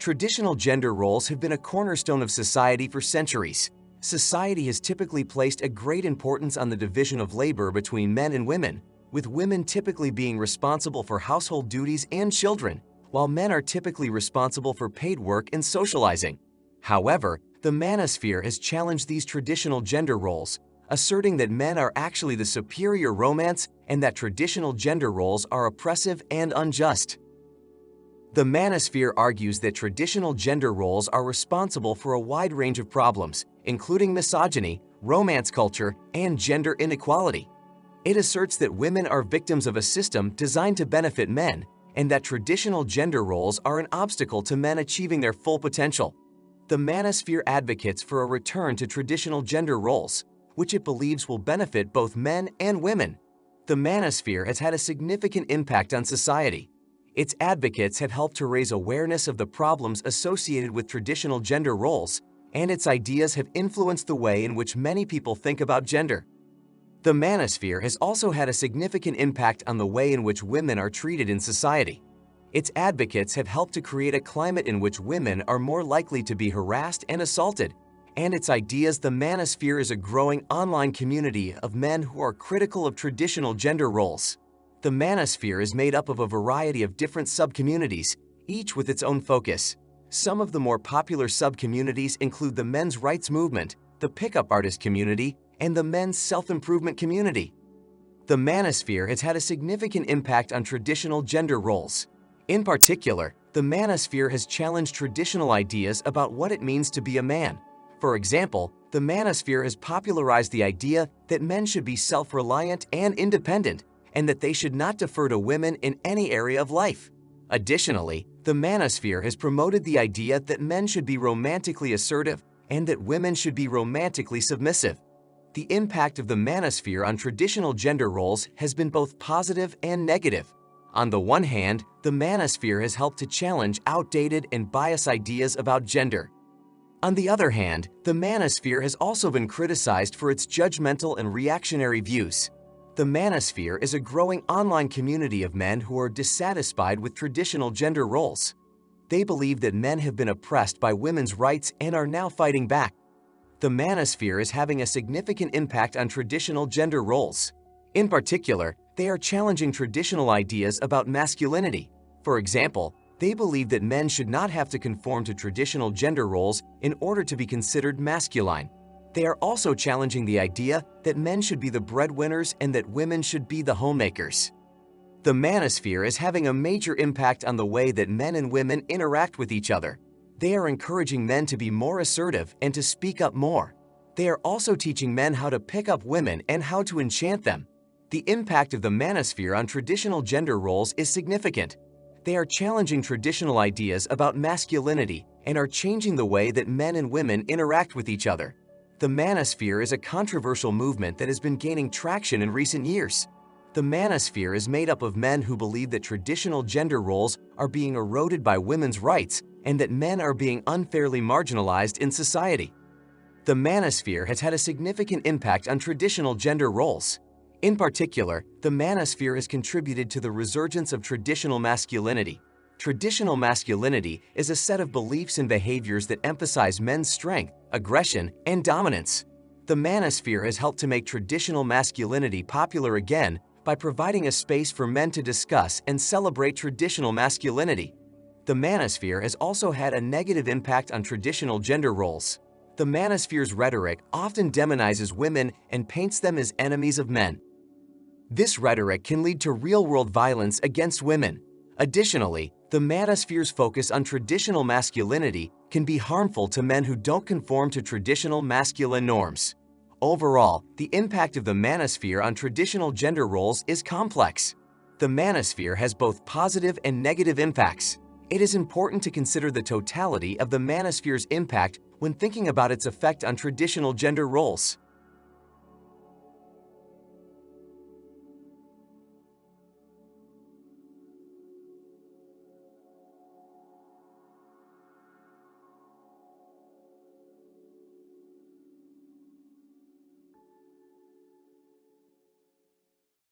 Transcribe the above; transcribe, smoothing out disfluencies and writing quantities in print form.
Traditional gender roles have been a cornerstone of society for centuries. Society has typically placed a great importance on the division of labor between men and women, with women typically being responsible for household duties and children, while men are typically responsible for paid work and socializing. However, the manosphere has challenged these traditional gender roles, asserting that men are actually the superior romance and that traditional gender roles are oppressive and unjust. The manosphere argues that traditional gender roles are responsible for a wide range of problems, including misogyny, romance culture, and gender inequality. It asserts that women are victims of a system designed to benefit men, and that traditional gender roles are an obstacle to men achieving their full potential. The manosphere advocates for a return to traditional gender roles, which it believes will benefit both men and women. The manosphere has had a significant impact on society. Its advocates have helped to raise awareness of the problems associated with traditional gender roles, and its ideas have influenced the way in which many people think about gender. The manosphere has also had a significant impact on the way in which women are treated in society. Its advocates have helped to create a climate in which women are more likely to be harassed and assaulted, and its ideas the manosphere is a growing online community of men who are critical of traditional gender roles. The manosphere is made up of a variety of different subcommunities, each with its own focus. Some of the more popular subcommunities include the men's rights movement, the pickup artist community, and the men's self-improvement community. The manosphere has had a significant impact on traditional gender roles. In particular, the manosphere has challenged traditional ideas about what it means to be a man. For example, the manosphere has popularized the idea that men should be self-reliant and independent, and that they should not defer to women in any area of life. Additionally, the manosphere has promoted the idea that men should be romantically assertive and that women should be romantically submissive. The impact of the manosphere on traditional gender roles has been both positive and negative. On the one hand, the manosphere has helped to challenge outdated and biased ideas about gender. On the other hand, the manosphere has also been criticized for its judgmental and reactionary views. The manosphere is a growing online community of men who are dissatisfied with traditional gender roles. They believe that men have been oppressed by women's rights and are now fighting back. The manosphere is having a significant impact on traditional gender roles. In particular, they are challenging traditional ideas about masculinity. For example, they believe that men should not have to conform to traditional gender roles in order to be considered masculine. They are also challenging the idea that men should be the breadwinners and that women should be the homemakers. The manosphere is having a major impact on the way that men and women interact with each other. They are encouraging men to be more assertive and to speak up more. They are also teaching men how to pick up women and how to enchant them. The impact of the manosphere on traditional gender roles is significant. They are challenging traditional ideas about masculinity and are changing the way that men and women interact with each other. The manosphere is a controversial movement that has been gaining traction in recent years. The manosphere is made up of men who believe that traditional gender roles are being eroded by women's rights and that men are being unfairly marginalized in society. The manosphere has had a significant impact on traditional gender roles. In particular, the manosphere has contributed to the resurgence of traditional masculinity. Traditional masculinity is a set of beliefs and behaviors that emphasize men's strength, aggression, and dominance. The manosphere has helped to make traditional masculinity popular again by providing a space for men to discuss and celebrate traditional masculinity. The manosphere has also had a negative impact on traditional gender roles. The manosphere's rhetoric often demonizes women and paints them as enemies of men. This rhetoric can lead to real-world violence against women. Additionally, the manosphere's focus on traditional masculinity can be harmful to men who don't conform to traditional masculine norms. Overall, the impact of the manosphere on traditional gender roles is complex. The manosphere has both positive and negative impacts. It is important to consider the totality of the manosphere's impact when thinking about its effect on traditional gender roles.